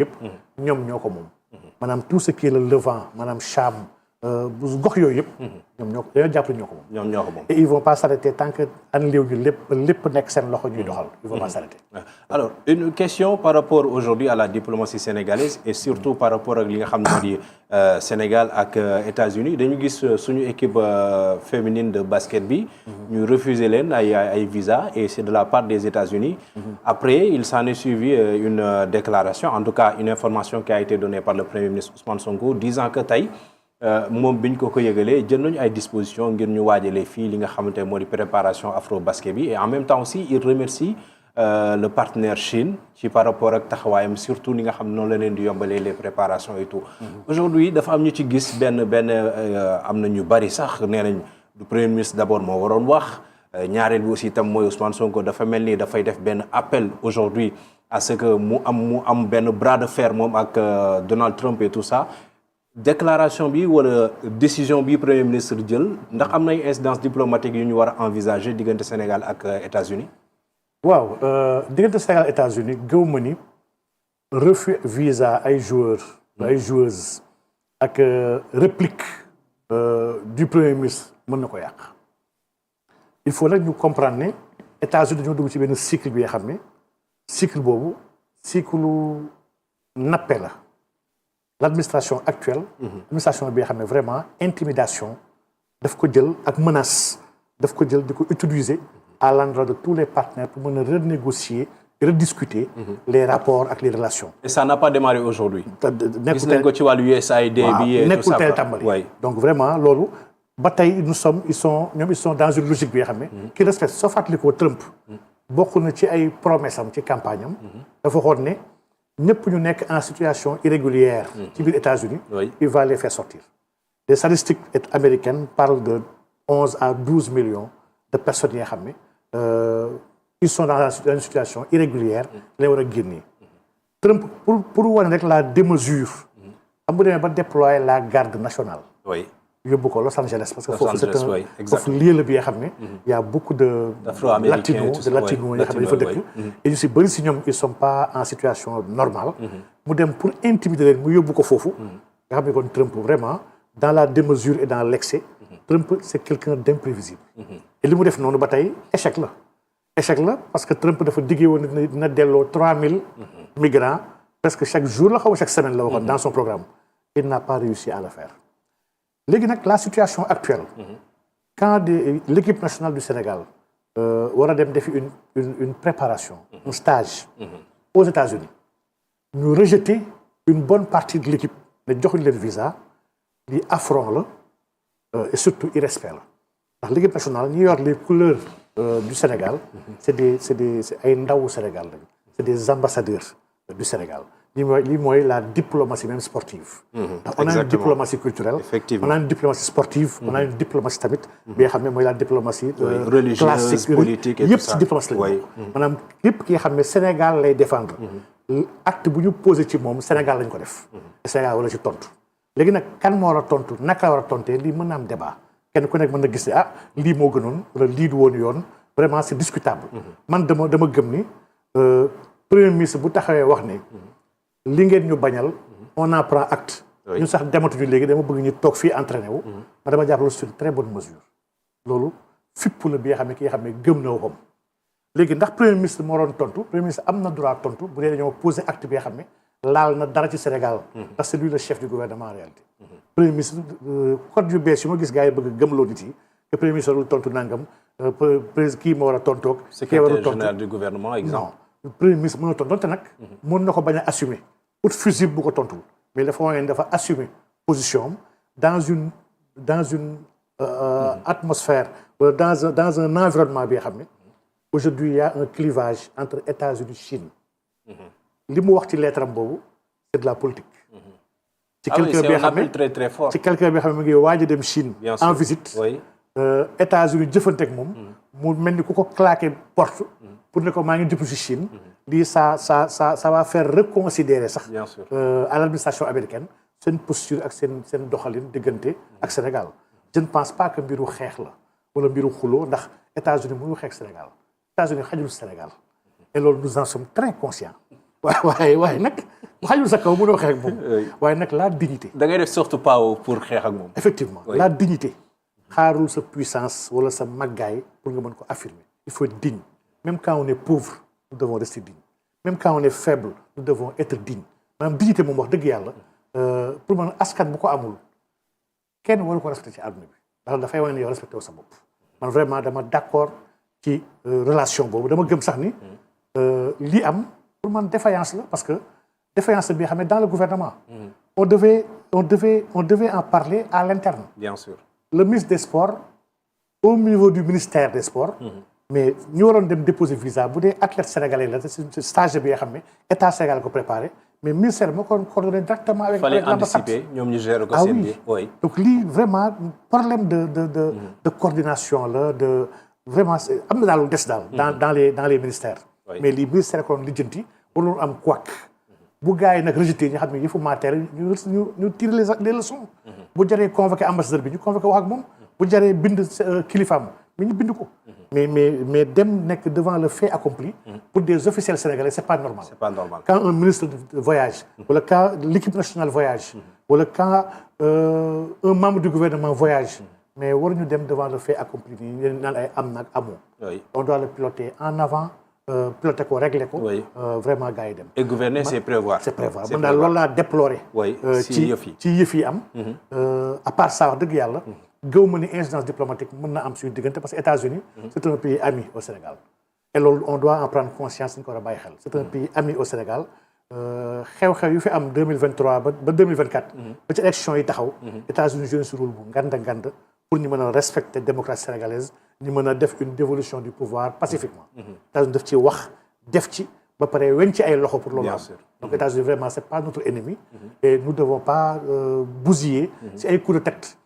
yëpp ñoom ñoo ko moom maanaam tout ce qui est le Levant maanaam Cham bu gox yooyu yëpp ñoom ñoo ko dañoo jàpp ñoo ko moom ñoom ñoo ko moom et ils vont pas s'arrêter tant que anliw ñu lépp nekk seen loxo ñuy doxal ils vont pas s'arrêter. Alors une question par rapport aujourd'hui à la diplomatie sénégalaise et surtout par rapport ak li nga xam ne moo di Sénégal ak États-Unis dañu gis suñu équipe féminine de basket bi ñu refuser leen ay visa et c'est de la part des États-Unis après il s'en est suivi une déclaration en tout cas une information qui a été donnée par le Premier ministre Ousmane Sonko disant que tey moom bi ñu ko yëgalee jël nañu ay dispositions ngir ñu waajalee fii li nga xamante ne moo di préparation afro basket bi et en même temps aussi il remercie le partenaire Chine ci par rapport ak taxawaayam surtout ni nga xam noonu la leen di yombalee les préparations et tout. Aujourd'hui dafa am ñu ci gis benn am na ñu bari sax nee nañ du premier ministre d'abord moo waroon wax ñaareel bi aussi itam mooy Ousmane Sonko dafa mel ni dafay def benn appel aujourd'hui à ce que mu am benn bras de fer moom ak Donald Trump et tout ça. Déclaration bi wala décision bi premier ministre jël ndax am na ay incidence diplomatique yu ñu war a envisager diggante Sénégal ak États-Unis waaw diggante Sénégal États-Unis gëw ma ni refus visa ay joueurs ay joueuses ak réplique du premier ministre mën na ko yàq il faut nag ñu comprendre ne États-Unis dañoo dugg ci benn cycle bi nga xam ne cycle boobu cycle nappe la l'administration actuelle administration bi nga xam ne vraiment intimidation daf ko jël ak menace daf ko jël di ko utiliser à l'endroit de tous les partenaires pour mën a renégocier rediscuter les rapports ak les relations. Et ça n'a pas démarré aujourd'hui. gis nañ ko ci wàllu USAID bi et tout ça. nekkul teel tàmbali. Donc vraiment loolu ba tey ils sont dans une logique bi nga xam ne qui respecte soo fàttalikoo Trump bokk na ci ay promesses am ci campagne am dafa waxoon ne ñëpp ñu nekk en situation irrégulière ci biir États-Unis il va les faire sortir. Les statistiques américaines parlent de 11 à 12 millions de personnes yi nga xam ne ils sont dans une situation irrégulière lañ war a génnee. Trump pour wane rek la démesure am bu demee ba déployer la garde nationale yóbbu ko Los Angeles parce que foofu foofu lieu la bi nga xam ne y a beaucoup de latinos yi nga xam ne dafa dëkk et ñu si bëri si ñoom ils sont pas en situation normale mu dem pour intimider leen mu yóbbu ko foofu nga xam ne kon Trump vraiment dans la démesure et dans l'excès Trump c'est quelqu'un d'imprévisible et li mu def noonu ba tey échec la parce que Trump dafa diggee woon dina delloo 3000 migrants presque chaque jour la xaw chaque semaine la waxoon dans son programme il n'a pas réussi à le faire. Léegi nag la situation actuelle quand l'équipe nationale du Sénégal war a dem defi une préparation un stage aux États-Unis ñu rejeter une bonne partie de l'équipe ne joxuñ leen visa li affront la et surtout irrespect la ndax l'équipe nationale ñi yor les couleurs du Sénégal c'est ay ndawu Sénégal lañ c'est des ambassadeurs du Sénégal lii mooy la diplomatie même sportive. On a une diplomatie culturelle. Effectivement. On a une diplomatie sportive. On a une diplomatie tamit. bi nga xam ne mooy la diplomatie. religieuse politique et tout ça yëpp ci diplomatie la ñu. maanaam lépp ki nga xam ne Sénégal lay défendre. acte bu ñu posé ci moom Sénégal lañ ko def. Sénégal wala ci tontu. léegi nag kan moo war a tontu naka la war a tontee lii mën na am débat kenn ku nekk mën na gis ne lii moo gënoon wala lii du woon yoon vraiment c'est discutable. man dama gëm ni premier ministre bu taxawee wax ne. li ngeen ñu bañal on en prend acte ñu sax dematuñu léegi dama bëgg ñu toog fii entraîné wu ma dama jàpp loolu c'est une très bonne mesure loolu fipp la bi nga xam ne ki nga xam ne gëm na waxam léegi ndax premier ministre moo doon tontu premier ministre am na droit tontu bu dee dañoo posé acte bi nga xam ne laal na dara ci Sénégal parce que c'est lui le chef du gouvernement en réalité premier ministre code yu bees yu ma gis gars yi bëgg gëmloo nit yi que premier ministre warul tontu nangam kii moo war a tontoog secrétaire général du gouvernement exemple premier ministre mën na tontu donte nag mën na ko bañ a assumer ut fusible bu ko tontul mais dafa wane dafa assumer position am dans une atmosphère wala dans un environnement bi nga xam ne aujourd'hui il y a un clivage entre États-Unis Chine li mu wax ci lettre am boobu c'est de la politique ci quelqu'un bi nga xam ne très très fort ci quelqu'un bi nga xam ne mu ngi waaj a dem Chine en visite États-Unis jëfanteeg moom mu mel ni ku ko claquer porte pour ne ko maa ngi jublu ci Chine lii ça va faire reconsidérer sax à l'administration américaine seen posture ak seen doxalin diggante ak Sénégal je ne pense pas que mbiru xeex la wala mbiru xuloo ndax États-Unis mënu xeex Sénégal États-Unis xajul Sénégal et loolu nous en sommes très conscients waaye nag xajul sa kaw mënoo xeex ak moom. waaye nag la dignité. da ngay def surtout pas pour xeex ak moom. effectivement la dignité. xaarul sa puissance wala sa màggaay pour nga mën ko affirmer. il faut être digne même quand on est pauvre nous devons rester dignes même quand on est faible nous devons être dignes maanaam dignité moom wax dëgg yàlla pour man askan bu ko amul kenn waru ko respecté ci àdduna bi ndax dafay wane ne yow respecté wu sa bopp. man vraiment dama d'accord ci relation boobu dama gëm sax ni lii am pour man défaillance la parce que défaillance bi xam ne dans le gouvernement. on devait en parler à l'interne. Bien sûr. Le ministre des Sports au niveau du ministère des Sports. mais ñu waroon dem déposer visa bu dee athlète sénégalais la c'est stage bi nga xam ne état Sénégal ko préparé mais ministère moo ko coordonné directement avec l'ambassade. Fallait anticiper ñoom ñu gérer ko seen biir. oui donc lii vraiment problème de coordination la de vraiment am na daal lu des daal. dans les ministères. mais lii ministère ko lijjanti warul am couac. bu gars yi nag rejeté ñu xam ne yëfu matériel ñu tirer les leçons. bu jaree convoqué ambassadeur bi ñu convoqué wax ak moom. bu jaree bind kilifaam mais ñu bind ko. mais dem nekk devant le fait accompli. pour des officiels sénégalais c'est pas normal. c'est pas normal. Quand un ministre voyage. wala quand l'équipe nationale voyage. wala quand un membre du gouvernement voyage. mais waruñu dem devant le fait accompli nii naan ay am nag amoo. on doit le piloter en avant. piloté ko réglé ko. vraiment gars yi dem. et gouverner c'est prévoir. c'est prévoir man daal loolu laa déploré. ci yëf yi ci yëf yi am. à part ça wax dëgg yàlla. gëw ma ni incidence diplomatique mën na am suñu diggante parce que États-Unis c'est un pays ami au Sénégal. et loolu on doit en prendre conscience dañu ko war a bàyyi xel. c'est un pays ami au Sénégal. xew-xew yu fi am 2023 ba 2024. ba ci élection yi taxaw. États-Unis joué si rôle bu ngand pour ñu mën a respecter démocratie sénégalaise ñu mën a def une dévolution du pouvoir pacifiquement. États-Unis daf ci wax def ci ba pare weñ ci ay loxo pour loolu am. donc États-Unis vraiment c'est pas notre ennemi. et nous devons pas bousiller ci ay coups de tête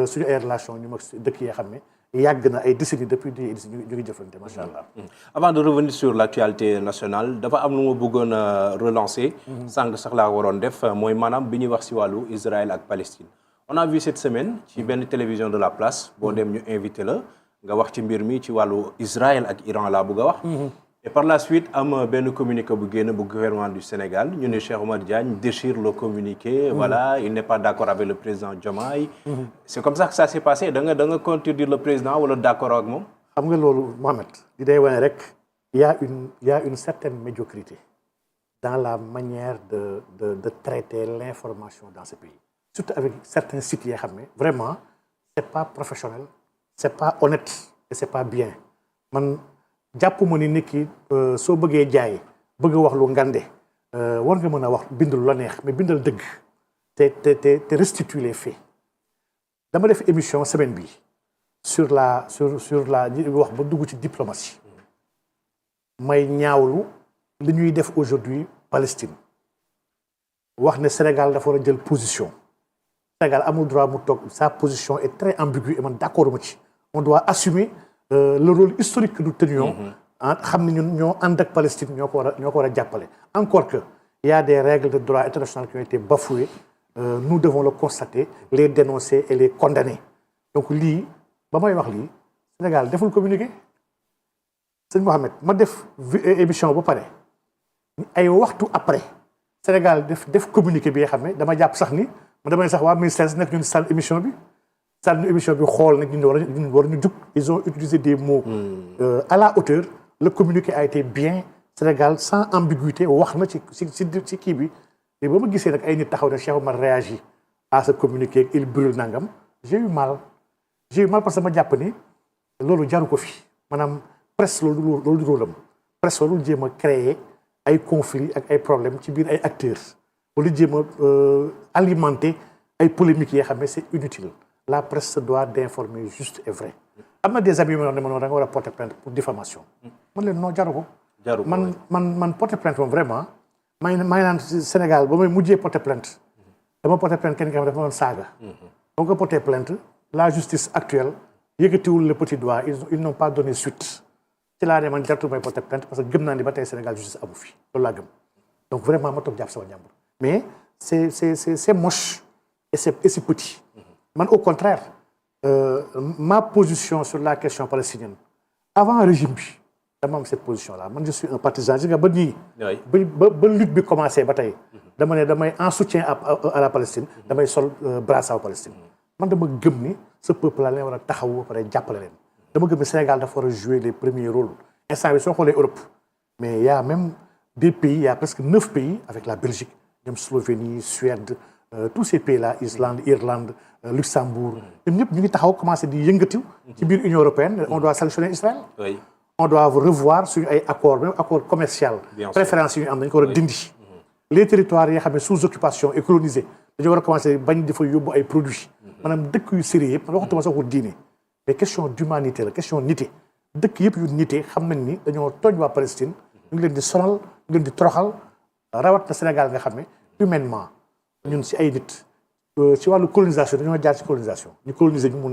suñu ay relation ñu mag dëkk yi xam ne yàgg na ay décennies depuis des décennies ñu ngi jëflante macha allah. avant de revenir sur l'actualité nationale dafa am lu ma bëggoon a relancer. sànq sax laa waroon def mooy maanaam bi ñuy wax si wàllu Israël ak Palestine. on a vu cette semaine ci benn télévision de la place boo dem ñu invité la nga wax ci mbir mi ci wàllu Israël ak Iran laa bëgg a wax. et par la suite am benn communiqué bu génn bu gouvernement du Sénégal ñu ne Cheikh Oumar Diagne déchire le communiqué. voilà il n'est pas d'accord avec le président Diomaye. c'est comme ça que ça s'est passé da nga contredire le président wala d'accord ak moom. xam nga loolu Mohamed li day wane rek il y a une certaine médiocrité dans la manière de traiter l'information dans ce pays. surtout avec certains sites yoo xam ne vraiment c'est pas professionnel c'est pas honnête et c'est pas bien man jàpp ma ni nit ki soo bëggee jaay bëgg wax lu ngande war nga mën a wax bindal la neex mais bindal dëgg te restituer les faits. dama def émission semaine bi sur la ñi wax ba dugg ci diplomatie may ñaawlu li ñuy def aujourd'hui Palestine wax ne Sénégal dafa war a jël position. Sénégal amul droit mu toog sa position est très ambiguë et man d'accord ma ci on doit assumer le rôle historique que nous tenions xam ne ñun ñoo ànd ak Palestine ñoo ko war a jàppale encore que il y a des règles de droit international qui ont été bafouées nous devons le constater les dénoncer et les condamner donc lii ba may wax lii Sénégal deful communiqué sëñ Mohamed ma def émission ba pare ay waxtu après Sénégal def communiqué bi nga xam ne dama jàpp sax ni ma damay sax waa ministère si nekk ñun sànni émission bi xool nag ñu war ñu jug ils ont utilisé des mots à la hauteur le communiqué a été bien Sénégal sans ambiguïté wax na ci kii bi et ba ma gisee nag ay nit taxaw ne Cheikh Oumar réagit à ce communiqué il brûle nangam j'ai eu mal parce que ma jàpp ni loolu jaru ko fi maanaam presse loolu du rôle am presse loolu jéem a créer ay conflits ak ay problèmes ci biir ay acteurs wala jéem a alimenter ay polémiques yoo xam ne c'est inutile la presse se doit d'informer juste et vrai. am na des amis yu ma ne ma da nga war a porter plainte pour diffamation. man leen non jaru ko. man porter plainte moom vraiment maa ngi naan Sénégal ba may mujjee porter plainte. dama porter plainte kenn ki nga xam ne dafa doon saaga. donc nga porter plainte la justice actuelle yëkkatiwul le petit doigt ils n'ont pas donné suite. ci laa ne man jartu may porter plainte parce que gëm naa ni ba tey Sénégal justice amu fi loolu laa gëm donc vraiment ma toog jàpp sama njàmbur mais c'est moche et c'est petit. man au contraire ma position sur la question palestinienne avant régime bi dama am cette position là man je suis un partisan gis nga ba nii. oui ba lutte bi commencé ba tey. dama ne damay en soutien à la Palestine. damay sol brassard Palestine. man dama gëm ni ce peuple là leen war a taxawu ba pare jàppale leen. dama gëm ni Sénégal dafa war a jouer les premiers rôles instant bi soo xoolee Europe mais il y a même des pays il y a presque 9 pays avec la Belgique ñoom Slovénie Suède tous ces pays là Islande Irlande Luxembourg ñoom ñëpp ñu ngi taxaw commencé di yëngatu ci biir Union européenne on doit sanctionner Israël. oui on doit revoir suñu ay accord même accord commercial préférence yi ñu am dañu ko war a dindi. les territoires yi nga xam ne sous occupation et colonisés dañoo war a commencé bañ di fa yóbbu ay produits. maanaam dëkk yu sérieux yëpp waxatuma sax ko diine mais question d'humanité la question nité dëkk yëpp yu nité xam nañ ni dañoo tooñ waa Palestine ñu ngi leen di sonal ñu ngi leen di toroxal rawat na Sénégal nga xam ne humainement ñun si ay nit ci wàllu colonisation dañoo jaar ci colonisation ñu coloniser ñu mun